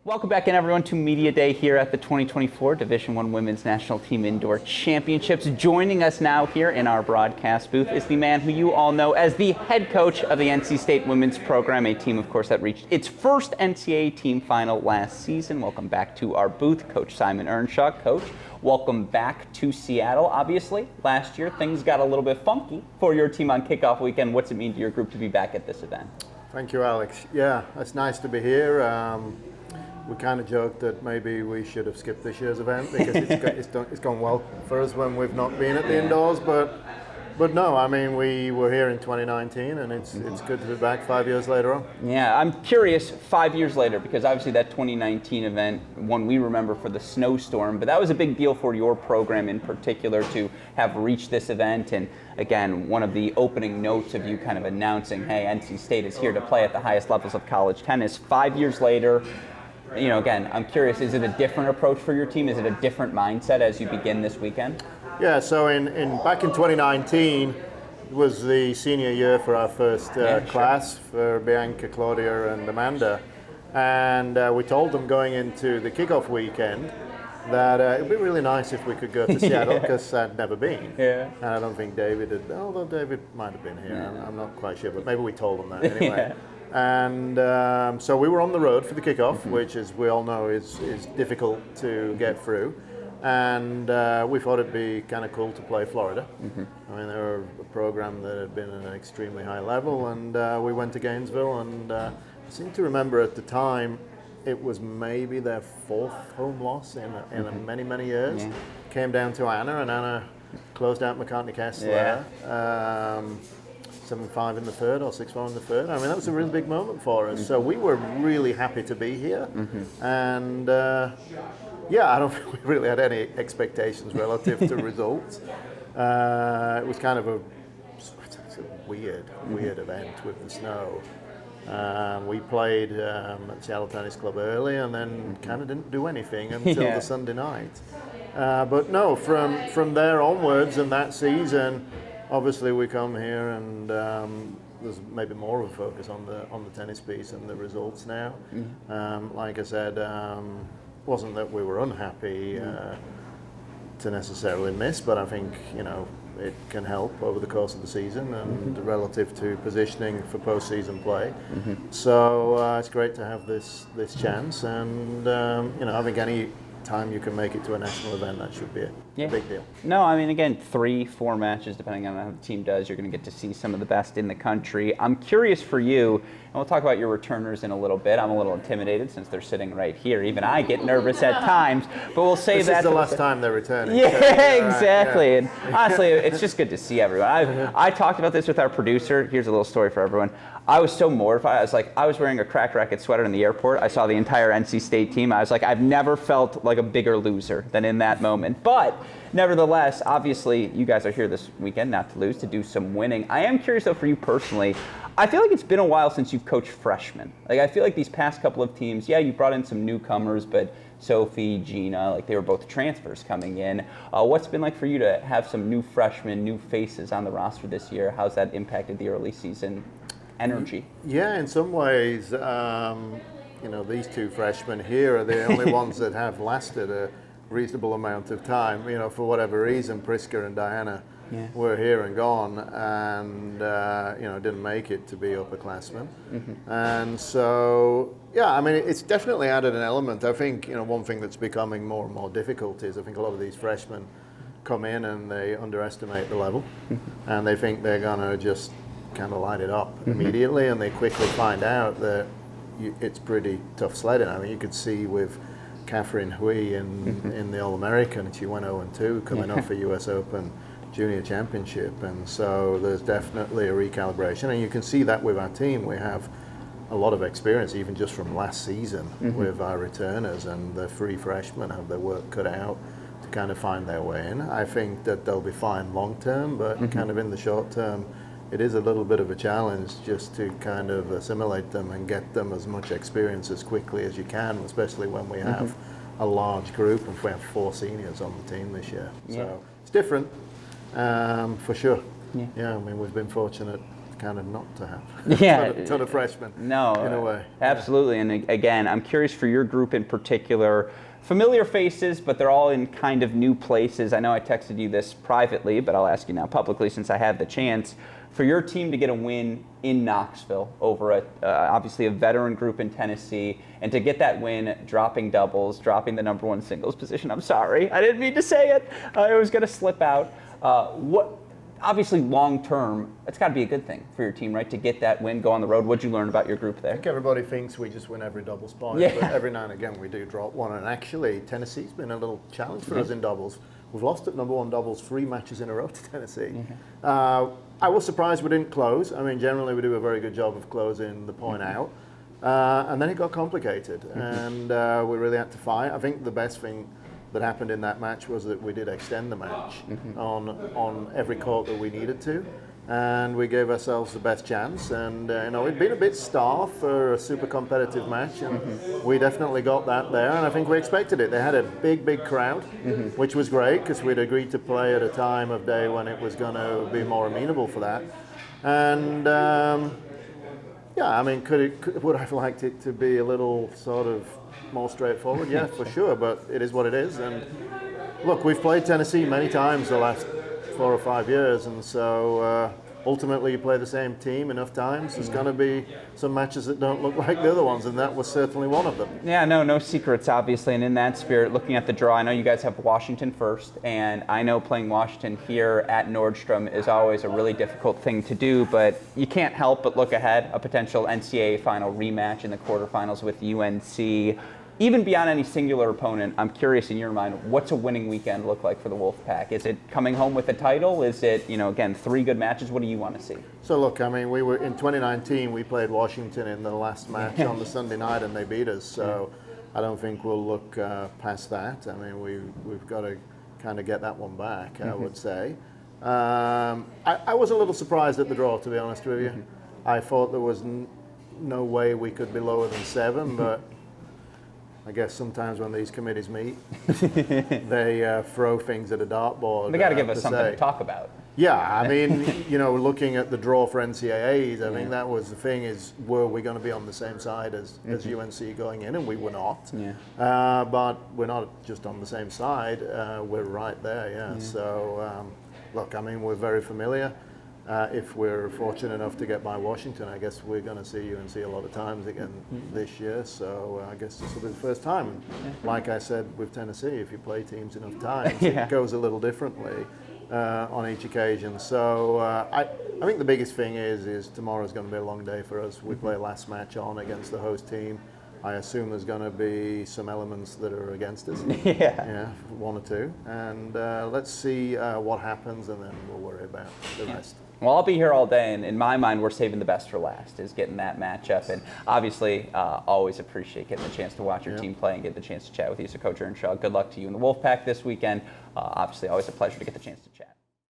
Welcome back in, everyone, to Media Day here at the 2024 Division I Women's National Team Indoor Championships. Joining us now here in our broadcast booth is the man who you all know as the head coach of the NC State women's program, a team, of course, that reached its first NCAA team final last season. Welcome back to our booth, Coach Simon Earnshaw. Coach, welcome back to Seattle. Obviously, last year things got a little bit funky for your team on kickoff weekend. What's it mean to your group to be back at this event? Thank you, Alex. Yeah, it's nice to be here. We kind of joked that maybe we should have skipped this year's event because it's gone well for us when we've not been at the indoors. But no, I mean, we were here in 2019, and it's good to be back 5 years later on. Yeah, I'm curious, 5 years later, because obviously that 2019 event, one we remember for the snowstorm, but that was a big deal for your program in particular to have reached this event. And again, one of the opening notes of you kind of announcing, hey, NC State is here to play at the highest levels of college tennis. 5 years later, you know, again, I'm curious, is it a different approach for your team? Is it a different mindset as you begin this weekend? Yeah, so back in 2019 was the senior year for our first class for Bianca, Claudia, and Amanda. And we told them going into the kickoff weekend that it would be really nice if we could go to Seattle because I'd never been. Yeah. And I don't think David had, although David might have been here, I'm not quite sure, but maybe we told them that anyway. Yeah. And so we were on the road for the kickoff, which, as we all know, is difficult to get through. And we thought it'd be kind of cool to play Florida. I mean, they were a program that had been at an extremely high level, and we went to Gainesville. And I seem to remember at the time it was maybe their fourth home loss in many, many years. Yeah. Came down to Anna, and Anna closed out McCartney Kessler. Yeah. 7-5 in the third or 6-4 in the third. I mean, that was a really big moment for us. So we were really happy to be here. And yeah, I don't think we really had any expectations relative to results. It was kind of a weird event with the snow. We played at Seattle Tennis Club early and then kind of didn't do anything until the Sunday night. But no, from there onwards and that season, obviously we come here and there's maybe more of a focus on the tennis piece and the results now. Like I said, wasn't that we were unhappy to necessarily miss, but I think, you know, it can help over the course of the season and relative to positioning for postseason play. So it's great to have this chance, and you know, I think any time you can make it to a national event, that should be a big deal. No, I mean, again, 3-4 matches, depending on how the team does, you're going to get to see some of the best in the country. I'm curious for you, and we'll talk about your returners in a little bit. I'm a little intimidated since they're sitting right here. Even I get nervous at times, but we'll say this that. This is the last time they're returning. Yeah, so, exactly. Right, And honestly, it's just good to see everyone. I talked about this with our producer. Here's a little story for everyone. I was so mortified. I was wearing a Cracked Racquet sweater in the airport. I saw the entire NC State team. I was like, I've never felt like a bigger loser than in that moment. But nevertheless, obviously, you guys are here this weekend, not to lose, to do some winning. I am curious, though, for you personally. I feel like it's been a while since you've coached freshmen. Like, I feel like these past couple of teams, yeah, you brought in some newcomers, but Sophie, Gina, like they were both transfers coming in. What's been like for you to have some new freshmen, new faces on the roster this year? How's that impacted the early season energy? Yeah, in some ways, you know, these two freshmen here are the only ones that have lasted a reasonable amount of time. You know, for whatever reason, Priska and Diana were here and gone, and you know, didn't make it to be upperclassmen. And so, yeah, I mean, it's definitely added an element. I think, you know, one thing that's becoming more and more difficult is I think a lot of these freshmen come in and they underestimate the level, and they think they're gonna just kind of light it up immediately, and they quickly find out that it's pretty tough sledding. I mean, you could see with Catherine Hui in the All-American, she went 0-2 coming off a US Open Junior Championship, and so there's definitely a recalibration, and you can see that with our team. We have a lot of experience, even just from last season, with our returners, and the three freshmen have their work cut out to kind of find their way in. I think that they'll be fine long term, but kind of in the short term, it is a little bit of a challenge just to kind of assimilate them and get them as much experience as quickly as you can, especially when we have a large group, and we have 4 seniors on the team this year. So it's different, for sure. Yeah, I mean, we've been fortunate kind of not to have Yeah. a ton of freshmen. No, in a way. absolutely. And again, I'm curious for your group in particular. Familiar faces, but they're all in kind of new places. I know I texted you this privately, but I'll ask you now publicly since I have the chance. For your team to get a win in Knoxville over obviously a veteran group in Tennessee, and to get that win dropping doubles, dropping the number 1 singles position. I'm sorry, I didn't mean to say it. I was going to slip out. Obviously, long term, it's got to be a good thing for your team, right? To get that win, go on the road. What'd you learn about your group there? I think everybody thinks we just win every doubles point, Yeah. but every now and again we do drop one. And actually, Tennessee's been a little challenge for us in doubles. We've lost at number 1 doubles 3 matches in a row to Tennessee. I was surprised we didn't close. I mean, generally we do a very good job of closing the point out. And then it got complicated, and we really had to fight. I think the best thing that happened in that match was that we did extend the match on every court that we needed to, and we gave ourselves the best chance. And it'd been a bit starved for a super competitive match, and we definitely got that there, and I think we expected it. They had a big crowd, which was great because we'd agreed to play at a time of day when it was going to be more amenable for that. And yeah, I mean, would I have liked it to be a little sort of more straightforward? Yeah, for sure, but it is what it is. And look, we've played Tennessee many times the last 4 or 5 years, and so ultimately you play the same team enough times, there's going to be some matches that don't look like the other ones, and that was certainly one of them. Yeah, no secrets, obviously. And in that spirit, looking at the draw, I know you guys have Washington first, and I know playing Washington here at Nordstrom is always a really difficult thing to do, but you can't help but look ahead, a potential NCAA final rematch in the quarterfinals with UNC. Even beyond any singular opponent, I'm curious in your mind, what's a winning weekend look like for the Wolfpack? Is it coming home with a title? Is it, again, 3 good matches? What do you want to see? So look, I mean, we were in 2019, we played Washington in the last match on the Sunday night, and they beat us. So I don't think we'll look past that. I mean, we've got to kind of get that one back, I would say. I was a little surprised at the draw, to be honest with you. I thought there was no way we could be lower than 7, but I guess sometimes when these committees meet, they throw things at a dartboard. They got to give us something to talk about. Yeah, I mean, looking at the draw for NCAAs, I think that was the thing is, were we going to be on the same side as UNC going in? And we were not. Yeah. But we're not just on the same side, we're right there, yeah. So, look, I mean, we're very familiar. If we're fortunate enough to get by Washington, I guess we're going to see UNC a lot of times again this year. So I guess this will be the first time. And like I said with Tennessee, if you play teams enough times, it goes a little differently on each occasion. So I think the biggest thing is tomorrow's going to be a long day for us. We play last match on against the host team. I assume there's going to be some elements that are against us. Yeah, 1 or 2. And let's see what happens, and then we'll worry about the rest. Well, I'll be here all day, and in my mind, we're saving the best for last, is getting that matchup. And obviously, always appreciate getting the chance to watch your team play and get the chance to chat with you. So, Coach Earnshaw, good luck to you in the Wolfpack this weekend. Obviously, always a pleasure to get the chance to